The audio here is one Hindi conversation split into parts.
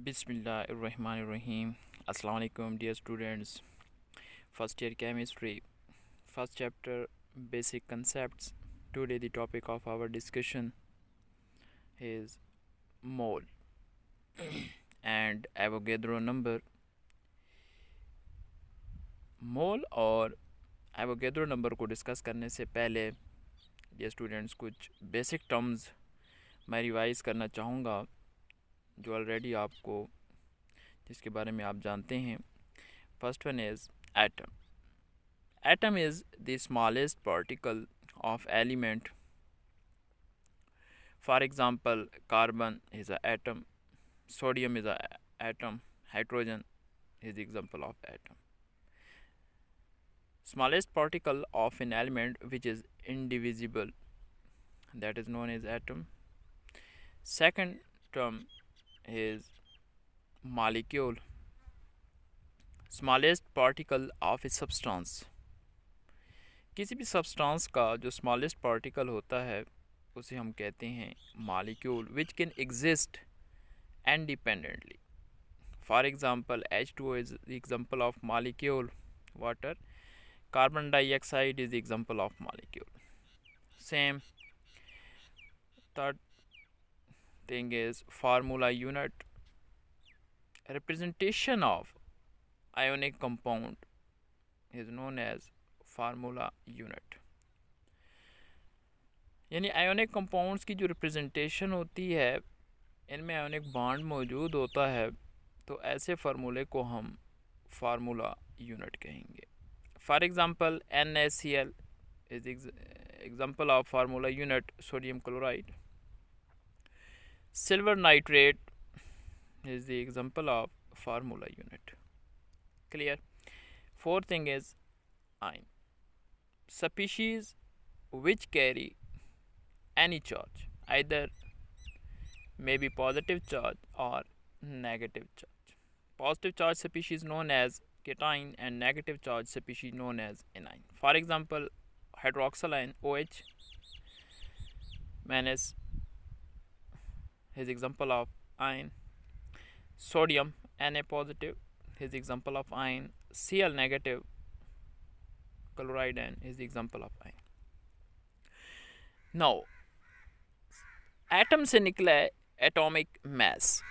Bismillahirrahmanirrahim. Assalamu alaikum dear students. First year chemistry. First chapter basic concepts. Today the topic of our discussion is mole and Avogadro number. मोल और एवोगैड्रो नंबर को डिस्कस करने से पहले ये स्टूडेंट्स कुछ बेसिक टर्म्स मैं रिवाइज़ करना चाहूँगा जो ऑलरेडी आपको जिसके बारे में आप जानते हैं. First one is atom. Atom is the smallest particle of element. For example carbon is a atom, sodium is a atom, hydrogen is example of atom. Smallest particle of an element which is indivisible, that is known as atom. Second term is molecule. Smallest particle of a substance. किसी भी substance का जो smallest particle होता है उसे हम कहते हैं molecule which can exist independently. For example, H2O is the example of molecule. Water, carbon dioxide is the example of molecule. Same. Third thing is formula unit. Representation of ionic compound is known as formula unit. यानी आयोनिक कंपाउंड्स की जो रिप्रेजेंटेशन होती है इनमें आयोनिक बॉन्ड मौजूद होता है तो ऐसे फार्मूले को हम फार्मूला यूनिट कहेंगे. For example, NaCl is example of formula unit sodium chloride. Silver nitrate is the example of formula unit. Clear? Fourth thing is ion. Species which carry any charge, either may be positive charge or negative charge. Positive charge species known as cation and negative charge species known as anion. For example, hydroxyl ion OH minus is example of ion. Sodium Na positive is example of ion. Cl negative chloride ion is the example of ion. Now, atom से निकला है atomic mass.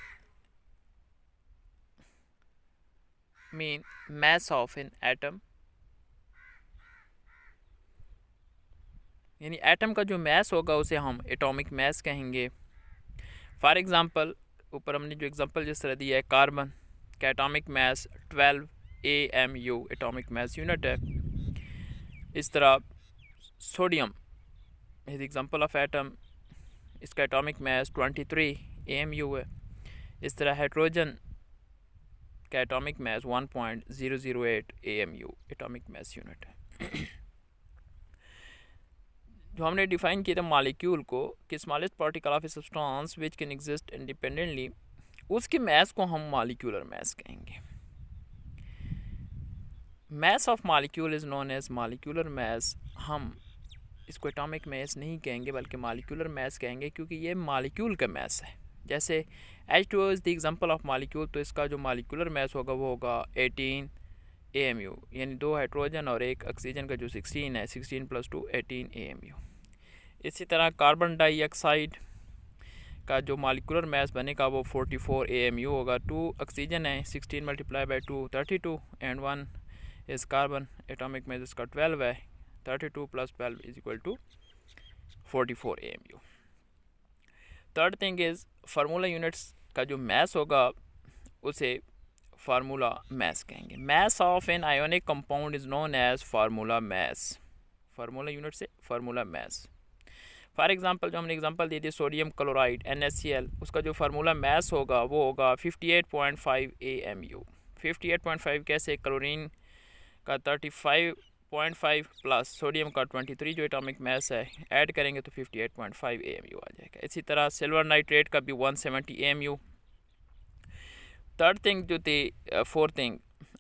Mean mass of an atom. यानी एटम का जो मैस होगा उसे हम एटॉमिक मैस कहेंगे. फॉर एग्जांपल ऊपर हमने जो एग्जांपल जिस तरह दिया है कार्बन का atomic mass 12 AMU atomic mass unit है. इस तरह sodium is example of atom, इसका एटॉमिक मैस 23 AMU है. इस तरह हाइड्रोजन का atomic mass 1.008 AMU atomic mass unit है. जो हमने डिफाइन किया था मॉलिक्यूल को कि smallest particle of a substance which can exist independently, उसके मैस को हम मॉलिक्यूलर मैस कहेंगे. Mass of molecule is known as molecular mass. हम इसको एटॉमिक मैस नहीं कहेंगे बल्कि मॉलिक्यूलर मैस कहेंगे क्योंकि ये मॉलिक्यूल का मैस है. जैसे H2O is the example of molecule तो इसका जो मॉलिक्यूलर मैस होगा वो होगा 18 AMU, यानी 2 हाइड्रोजन और 1 ऑक्सीजन का जो 16 है, 16 + 2 18 AMU. इसी तरह कार्बन डाइऑक्साइड का जो मॉलिक्यूलर मैस बनेगा वो 44 AMU होगा. 2 ऑक्सीजन है, 16 × 2 32 and 1 is carbon. Atomic mass इसका 12 है. 32 + 12 = 44 AMU. Third thing is formula units का जो मैस होगा उसे फार्मूला मैस कहेंगे. Mass of an ionic compound is known as formula mass. Formula unit से फार्मूला मैस. फॉर एग्जांपल जो हमने एग्जांपल दी थी सोडियम क्लोराइड NaCl, उसका जो फार्मूला मैस होगा वो होगा 58.5 AMU. 58.5 कैसे? क्लोरीन का 35.5 प्लस सोडियम का 23 जो एटॉमिक मैस है ऐड करेंगे तो 58.5 AMU आ जाएगा. इसी तरह सिल्वर नाइट्रेट का भी 170 AMU. थर्ड थिंग जो थी fourth thing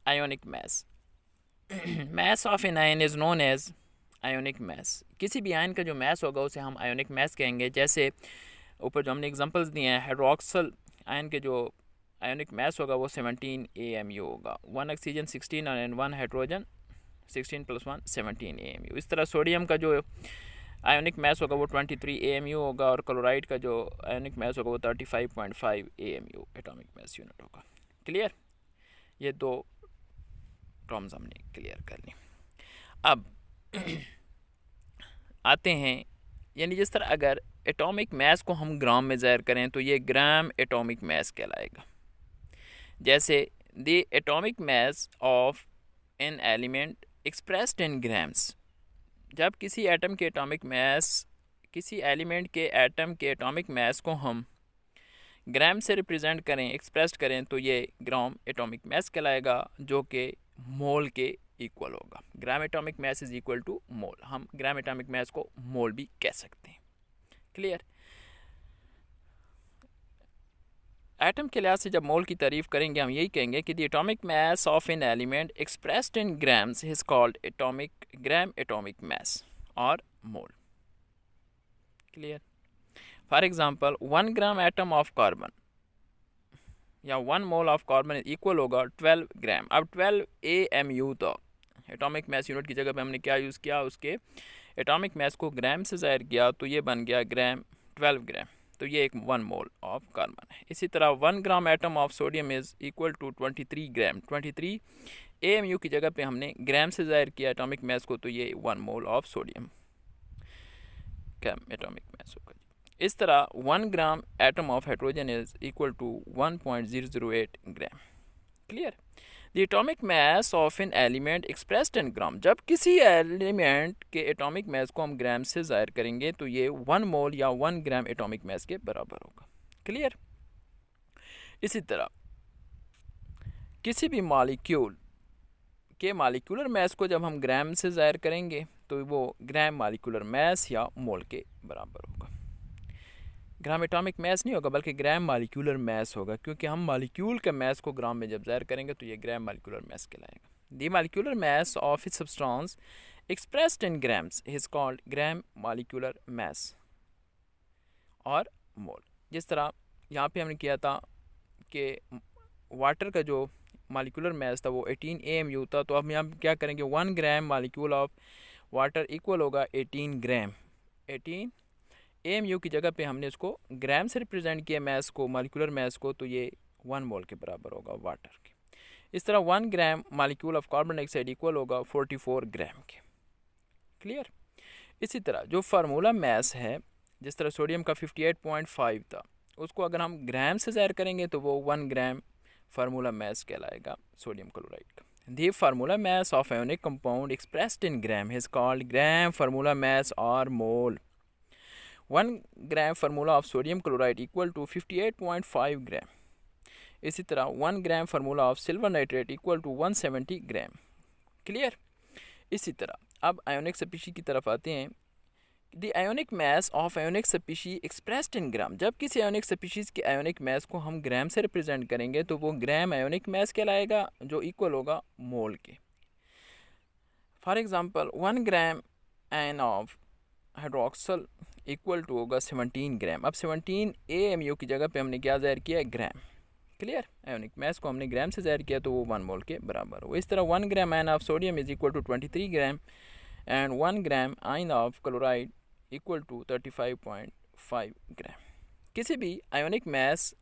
ionic mass. Mass of an ion is known as ionic mass. किसी भी आयन का जो मैस होगा उसे हम आयोनिक मैस कहेंगे. जैसे ऊपर जो हमने एग्जांपल्स दिए हैं हाइड्रोक्सिल आयन के जो आयोनिक मास होगा वो 17 AMU होगा। 1 ऑक्सीजन 16 एंड 1 हाइड्रोजन 16 + 1 17 AMU। इस तरह सोडियम का जो आयोनिक मास होगा वो 23 AMU होगा और क्लोराइड का जो आयोनिक मास होगा वो 35.5 AMU एटॉमिक मास यूनिट होगा। क्लियर? ये दो टर्म्स हमने क्लियर कर ली। अब आते हैं, यानी जिस तरह अगर एटॉमिक मास को हम ग्राम में ज़ाहिर करें तो ये ग्राम एटॉमिक मास कहलाएगा। जैसे the atomic mass of an element expressed in grams, जब किसी एटम के एटॉमिक मास, किसी एलिमेंट के एटम के एटॉमिक मास को हम ग्राम से रिप्रेजेंट करें, एक्सप्रेस करें, तो ये ग्राम एटॉमिक मास कहलाएगा, जो कि मोल के इक्वल होगा। Gram atomic mass is equal to mole. हम ग्राम एटॉमिक मास को मोल भी कह सकते हैं। क्लियर? एटम के लिहाज से जब मोल की तारीफ करेंगे हम यही कहेंगे कि the atomic mass of an element expressed in grams is called atomic gram atomic mass और mole. Clear? For example 1 gram atom of carbon या 1 मोल ऑफ कार्बन इक्वल होगा 12 ग्राम। अब 12 AMU तो एटॉमिक मास यूनिट की जगह पे हमने क्या यूज़ किया, उसके एटॉमिक मास को ग्राम से ज़ाहिर किया तो ये बन गया ग्राम 12 ग्राम, तो ये एक 1 मोल ऑफ कार्बन है। इसी तरह 1 gram atom of sodium is equal to 23 gram. 23 AMU की जगह पे हमने ग्राम से ज़ाहिर किया एटॉमिक मास को, तो ये 1 मोल ऑफ सोडियम का एटॉमिक मास होगा। इस तरह 1 gram atom of hydrogen is equal to 1.008 gram. Clear? The atomic mass of an element expressed in gram, जब किसी एलिमेंट के एटॉमिक मास को हम ग्राम से ज़ाहिर करेंगे तो ये 1 मोल या 1 ग्राम एटॉमिक मास के बराबर होगा। क्लियर? इसी तरह किसी भी मॉलिक्यूल के मॉलिक्यूलर मास को जब हम ग्राम से ज़ाहिर करेंगे तो वो ग्राम मॉलिक्यूलर मास या मोल के बराबर होगा। ग्राम एटॉमिक मास नहीं होगा बल्कि ग्राम मॉलिक्यूलर मास होगा, क्योंकि हम मॉलिक्यूल के मास को ग्राम में जब ज़ाहिर करेंगे तो ये ग्राम मॉलिक्यूलर मास कहलाएगा। The molecular mass of its substance expressed in grams is called gram molecular mass और मोल। जिस तरह यहाँ पे हमने किया था कि वाटर का जो मॉलिक्यूलर मास था वो 18 AMU था, तो अब यहाँ क्या करेंगे, 1 gram molecule of water equal होगा 18 ग्राम। 18 AMU की जगह पे हमने इसको ग्राम से रिप्रेजेंट किया मास को, मॉलिक्यूलर मास को, तो ये 1 मोल के बराबर होगा वाटर के। इस तरह 1 gram molecule of carbon dioxide equal होगा 44 ग्राम के। क्लियर? इसी तरह जो फार्मूला मास है, जिस तरह सोडियम का 58.5 था, उसको अगर हम ग्राम से ज़ाहिर करेंगे तो वो 1 ग्राम फार्मूला मास कहलाएगा सोडियम क्लोराइड का। The formula mass of ionic compound expressed in gram is called gram formula mass और mole. 1 gram formula of sodium chloride equal to 58.5 gram. इसी तरह 1 gram formula of silver nitrate equal to 170 gram. Clear? इसी तरह अब आयोनिक स्पीशी की तरफ आते हैं। The ionic mass of ionic species expressed in gram, जब किसी आयोनिक स्पीशीज़ के आयोनिक मास को हम ग्राम से रिप्रेजेंट करेंगे तो वो ग्राम आयोनिक मास कहलाएगा, जो इक्वल होगा मोल के। For example 1 gram an of hydroxyl equal to होगा 17 ग्राम। अब 17 AMU की जगह पे हमने क्या ज़ाहिर किया, ग्राम। क्लियर? आयोनिक मास को हमने ग्राम से ज़ाहिर किया तो वो 1 मोल के बराबर हो। इस तरह 1 gram ion of sodium is equal to 23 gram and 1 gram ion of chloride equal to 35.5 gram. किसी भी ionic mass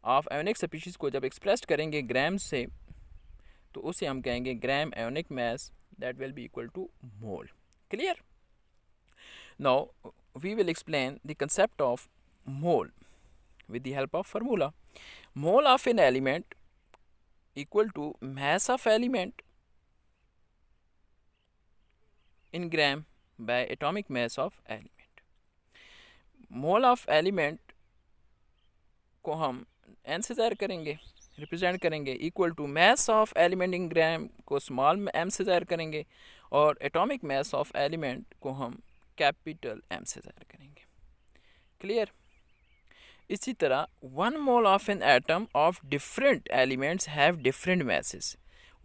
of ionic species को जब एक्सप्रेस करेंगे ग्राम से तो उसे हम कहेंगे gram ionic mass, that will be equal to mole. Clear? Now we will explain the concept of mole with the help of formula. Mole of an element equal to mass of element in gram by atomic mass of element. Mole of element को हम n से ज़ाहिर करेंगे, रिप्रेजेंट करेंगे, equal to mass of element in gram को स्मॉल m से ज़ाहिर करेंगे और एटॉमिक mass of element को हम कैपिटल M से ज़ाहिर करेंगे। क्लियर? इसी तरह 1 mole of an atom of different elements have different masses।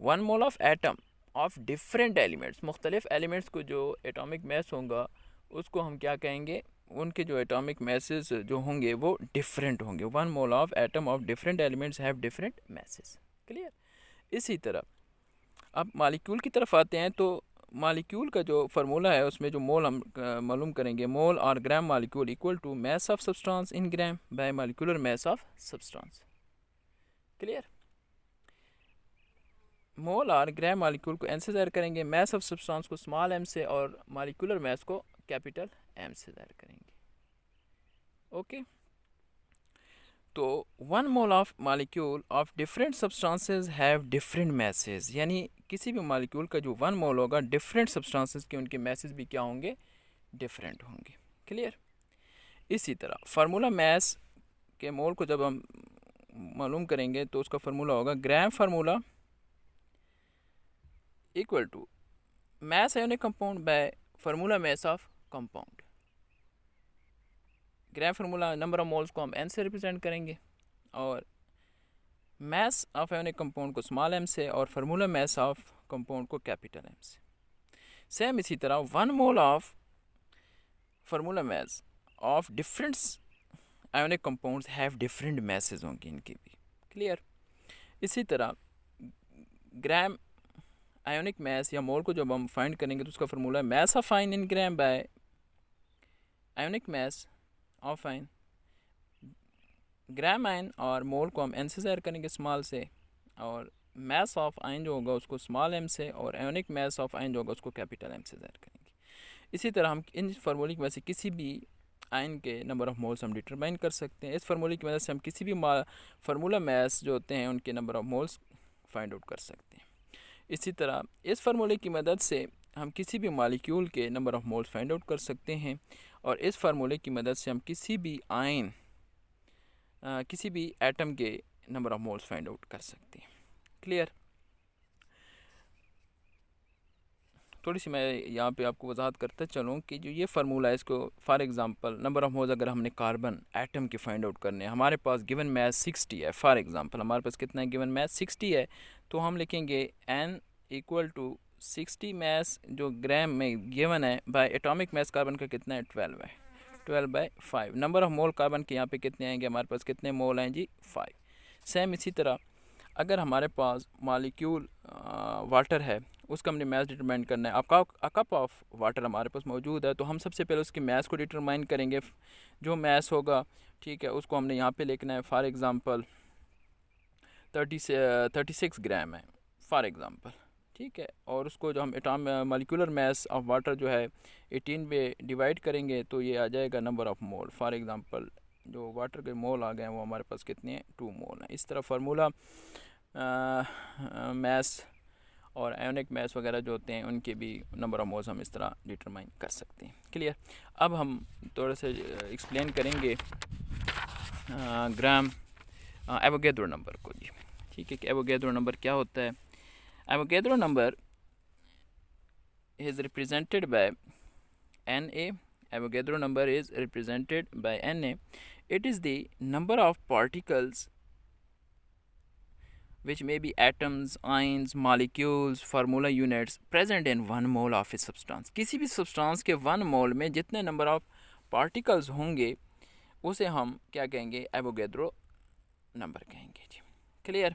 1 mole of atom of different elements, मुख्तलिफ एलिमेंट्स को जो एटॉमिक मास होगा उसको हम क्या कहेंगे, उनके जो एटॉमिक मैसेज जो होंगे वो डिफरेंट होंगे। 1 mole of atom of different elements have different message. Clear. इसी तरह अब मालिक्यूल की तरफ आते हैं, तो मालिक्यूल का जो फार्मूला है उसमें जो मोल हम मालूम करेंगे, मोल और gram molecule equal to mass of substance in gram by molecular mass of substance. Clear. Mole और ग्राम मालिक्यूल को एन से ज़ाहिर करेंगे, मास ऑफ सब्सटेंस को स्मॉल एम से और मालिक्यूलर मास को कैपिटल एम से ज़ाहिर करेंगे। ओके। तो 1 mole of molecule of different substances have different message, यानी किसी भी मालिक्यूल का जो 1 मोल होगा डिफरेंट सब्सटेंसेस के उनके मैसेज भी क्या होंगे, डिफरेंट होंगे। क्लियर। इसी तरह फार्मूला मास के मोल को जब हम मालूम करेंगे तो उसका फार्मूला होगा gram formula equal to mass ionic compound by formula mass of compound. Gram formula number of moles को हम एन से रिप्रेजेंट करेंगे और मास ऑफ आयोनिक कंपाउंड को स्मॉल एम से और फार्मूला मास ऑफ कंपाउंड को कैपिटल एम से। सेम इसी तरह 1 mole of formula mass of different ionic compounds have different masses होंगे इनकी भी। क्लियर। इसी तरह ग्राम आयोनिक मास या मोल को जब हम फाइंड करेंगे तो उसका फार्मूला है mass of ion in gram bye ionic mass of ion. Gram ion और मोल को हम एन से ज़ाहिर करेंगे स्मॉल से, और मास ऑफ आयन जो होगा उसको स्मॉल एम से, और आयोनिक मास ऑफ आयन जो होगा उसको कैपिटल एम से ज़ाहिर करेंगे। इसी तरह हम इन फार्मूले की वजह से किसी भी आयन के नंबर ऑफ मोल्स हम डिटरमाइन कर सकते हैं। इस फार्मूले की वजह से हम किसी भी फार्मूला मास जो होते हैं उनके number of moles find out कर सकते हैं। इसी तरह इस फार्मूले की मदद से हम किसी भी मालिक्यूल के number of moles find out कर सकते हैं, और इस फार्मूले की मदद से हम किसी भी आयन किसी भी एटम के number of moles find out कर सकते हैं। क्लियर। थोड़ी सी मैं यहाँ पे आपको वजाहत करता चलूँ कि जो ये फार्मूला है इसको for example number of moles अगर हमने कार्बन एटम के फाइंड आउट करने हैं, हमारे पास गिवन मास 60 है। फॉर एग्जांपल हमारे पास कितना है, गिवन मास 60 है, तो हम लिखेंगे n इक्वल टू 60 मास जो ग्राम में गिवन है बाय एटॉमिक मास कार्बन का कितना है, 12 है, 12/5। नंबर ऑफ मोल कार्बन के यहाँ पे कितने आएंगे, हमारे पास कितने मोल हैं जी, 5। सेम इसी तरह अगर हमारे पास मॉलिक्यूल वाटर है, उसका हमने मास डिटरमाइन करना है। आपका कप ऑफ वाटर हमारे पास मौजूद है, तो हम सबसे पहले उसकी मास को डिटरमाइन करेंगे। जो मास होगा, ठीक है, उसको हमने यहाँ पे लिखना है। फॉर एग्ज़ाम्पल 36 ग्राम है फॉर एग्ज़ाम्पल, ठीक है, और उसको जो हम मॉलिक्यूलर मास ऑफ वाटर जो है 18 पे डिवाइड करेंगे तो ये आ जाएगा number of mole. For example जो वाटर के मोल आ गए हैं वो हमारे पास कितने हैं, 2 मोल हैं। इस तरह फार्मूला मास और आयोनिक मास वगैरह जो होते हैं उनके भी नंबर ऑफ मोल्स हम इस तरह डिटरमाइन कर सकते हैं। क्लियर। अब हम थोड़ा सा एक्सप्लेन करेंगे ग्राम एवोगैड्रो नंबर को जी। ठीक है कि एवोगैड्रो नंबर क्या होता है। Avogadro number is represented by Na। Avogadro number is represented by Na. It is the number of particles which may be atoms, ions, molecules, formula units present in 1 mole of a substance. किसी भी substance के 1 mole में जितने number of particles होंगे उसे हम क्या कहेंगे, Avogadro number कहेंगे जी। Clear?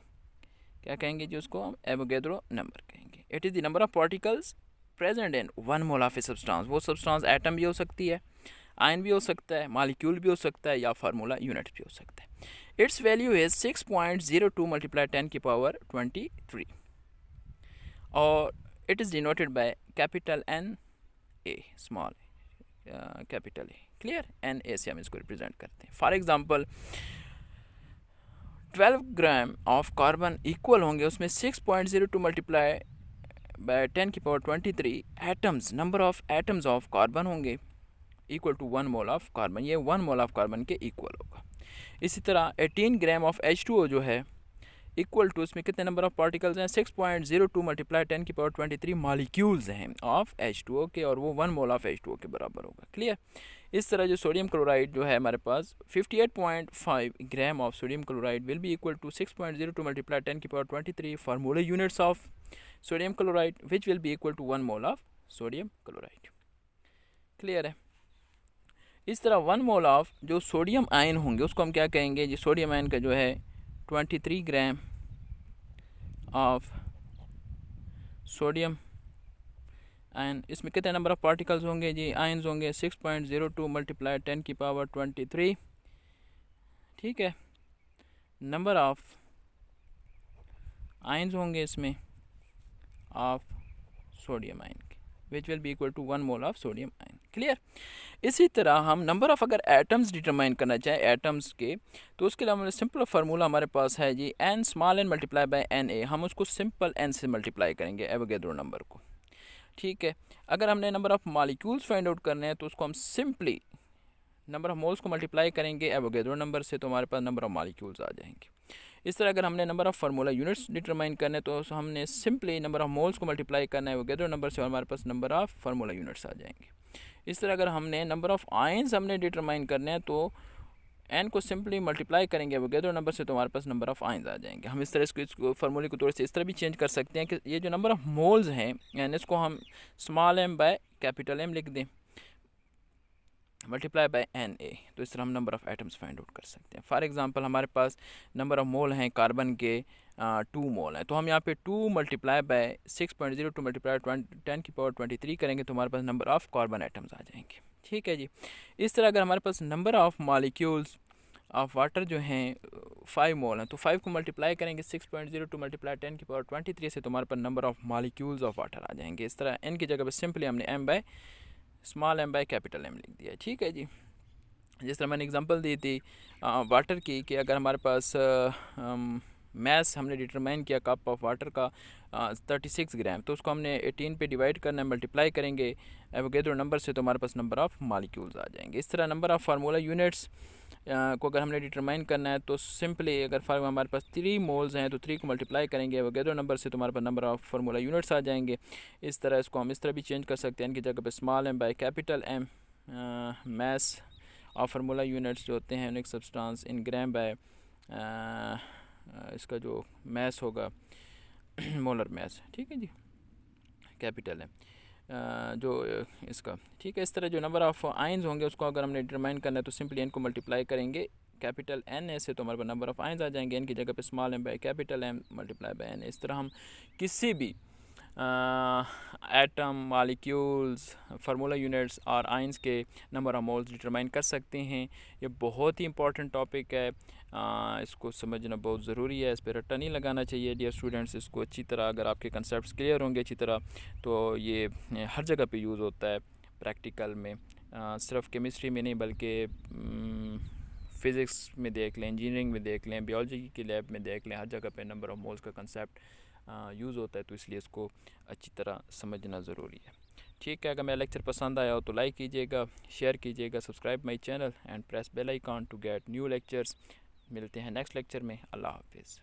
क्या कहेंगे जी, उसको हम Avogadro number कहेंगे। It is the number of particles present in 1 mole of a substance. वो सब्सटेंस एटम भी हो सकती है, आयन भी हो सकता है, मॉलिक्यूल भी हो सकता है, या फार्मूला यूनिट भी हो सकता है। इट्स वैल्यू इज 6.02 × 10⁻23 और it is denoted by capital N A small capital A. Clear. N A से हम इसको रिप्रेजेंट करते हैं। For example 12 gram of carbon equal होंगे उसमें 6.02 multiply by 10⁻23 atoms, number of atoms of carbon होंगे equal to 1 mole of carbon. ये 1 मोल ऑफ कार्बन के इक्वल होगा। इसी तरह 18 ग्राम ऑफ H2O जो है इक्वल टू, इसमें कितने नंबर ऑफ पार्टिकल्स हैं, 6.02 × 10⁻23 मॉलिक्यूल्स हैं ऑफ H2O के, और वो 1 मोल ऑफ H2O के बराबर होगा। क्लियर। इस तरह जो सोडियम क्लोराइड जो है हमारे पास 58.5 gram of sodium chloride will be equal to 6.02 × 10⁻23 formula units of sodium chloride which will be equal to 1 mole of sodium chloride. Clear है। इस तरह 1 मोल ऑफ जो सोडियम आयन होंगे उसको हम क्या कहेंगे जी, सोडियम आयन का जो है 23 ग्राम ऑफ सोडियम आयन, इसमें कितने नंबर ऑफ पार्टिकल्स होंगे जी, आयन्स होंगे 6.02 मल्टीप्लाई 10 की पावर 23, ठीक है। नंबर ऑफ आयन्स होंगे इसमें ऑफ सोडियम आयन के, which will be equal to 1 mole of sodium ion. Clear. इसी तरह हम नंबर ऑफ अगर एटम्स डिटरमाइन करना चाहें एटम्स के, तो उसके लिए हमारे सिंपल फार्मूला हमारे पास है जी, N small N multiply by N A, हम उसको सिंपल एन से मल्टीप्लाई करेंगे एवोगैड्रो नंबर को, ठीक है। अगर हमने number of molecules find out करने हैं तो उसको हम सिंपली नंबर ऑफ मोल्स को मल्टीप्लाई करेंगे एवोगैड्रो नंबर से, तो हमारे पास नंबर ऑफ मॉलिक्यूल्स आ जाएंगे। इस तरह अगर हमने number of formula units determine करने तो हमने सिंपली नंबर ऑफ मोल्स को मल्टीप्लाई करना है एवोगैड्रो नंबर से, और हमारे पास नंबर ऑफ फार्मूला यूनिट्स आ जाएंगे। इस तरह अगर हमने नंबर ऑफ आयन्स हमने डिटरमाइन करने हैं तो एन को सिंपली मल्टीप्लाई करेंगे एवोगैड्रो नंबर से, तो हमारे पास नंबर ऑफ आयन्स आ जाएंगे। हम इस तरह इसको फार्मूले को थोड़े से इस तरह भी चेंज कर सकते हैं कि ये जो नंबर ऑफ मोल्स हैं यानी इसको हम small M by capital M लिख दें मल्टीप्लाई बाय एन ए, तो इस तरह हम number of atoms find out कर सकते हैं। फॉर एग्जांपल हमारे पास नंबर ऑफ मोल हैं कार्बन के 2 मोल हैं, तो हम यहाँ पे 2 मल्टीप्लाई बाय 6.02 मल्टीप्लाई 10 की पावर 23 करेंगे तो हमारे पास नंबर ऑफ कार्बन एटम्स आ जाएंगे, ठीक है जी। इस तरह अगर हमारे पास number of molecules of water जो हैं 5 मोल हैं, तो 5 को मल्टीप्लाई करेंगे 6.02 मल्टीप्लाई 10 की पावर 23 से, तो हमारे पास number of molecules of water आ जाएंगे। इस तरह एन की जगह पर सिंपली हमने M by small M by capital M लिख दिया है, ठीक है जी। जिस तरह मैंने एग्जांपल दी थी वाटर की कि अगर हमारे पास मैस हमने डिटरमाइन किया कप ऑफ वाटर का 36 ग्राम, तो उसको हमने 18 पे डिवाइड करना है, मल्टीप्लाई करेंगे एवोगैड्रो नंबर से, तो हमारे पास नंबर ऑफ मॉलिक्यूल्स आ जाएंगे। इस तरह नंबर ऑफ फार्मूला यूनिट्स को अगर हमने डिटरमाइन करना है तो सिंपली अगर हमारे पास 3 मोल्स हैं तो 3 को मल्टीप्लाई करेंगे एवोगैड्रो नंबर से, तो हमारे पास नंबर ऑफ फार्मूला यूनिट्स आ जाएंगे। इस तरह इसको हम इस तरह भी चेंज कर सकते हैं, इनकी जगह पे small M by capital M, mass और फार्मूला यूनिट्स जो होते हैं unique substance in gram by इसका जो मैस होगा मोलर मैस, ठीक है जी, कैपिटल है जो इसका, ठीक है। इस तरह जो नंबर ऑफ आयन्स होंगे उसको अगर हमने डिटरमाइन करना है तो सिंपली एन को मल्टीप्लाई करेंगे कैपिटल एन ए से, तो हमारे पास नंबर ऑफ आयन्स आ जाएंगे। एन की जगह पे small M by capital M multiply by n. इस तरह हम किसी भी एटम मॉलिक्यूल्स फार्मूला यूनिट्स और आयन्स के नंबर ऑफ मोल्स डिटरमाइन कर सकते हैं। ये बहुत ही इंपॉर्टेंट टॉपिक है, इसको समझना बहुत ज़रूरी है, इस पर रट्टा नहीं लगाना चाहिए डियर स्टूडेंट्स। इसको अच्छी तरह अगर आपके कंसेप्ट्स क्लियर होंगे अच्छी तरह तो ये हर जगह पे यूज़ होता है प्रैक्टिकल में, सिर्फ केमिस्ट्री में नहीं बल्कि फ़िज़िक्स में देख लें, इंजीनियरिंग में देख लें, बायोलॉजी की लैब में देख लें, हर जगह पे नंबर ऑफ मोल्स का कंसेप्ट यूज़ होता है, तो इसलिए इसको अच्छी तरह समझना ज़रूरी है, ठीक है। अगर मेरा लेक्चर पसंद आया हो तो लाइक कीजिएगा, शेयर कीजिएगा, subscribe my channel and press bell icon to get new lectures. मिलते हैं नेक्स्ट लेक्चर में। अल्लाह हाफिज़।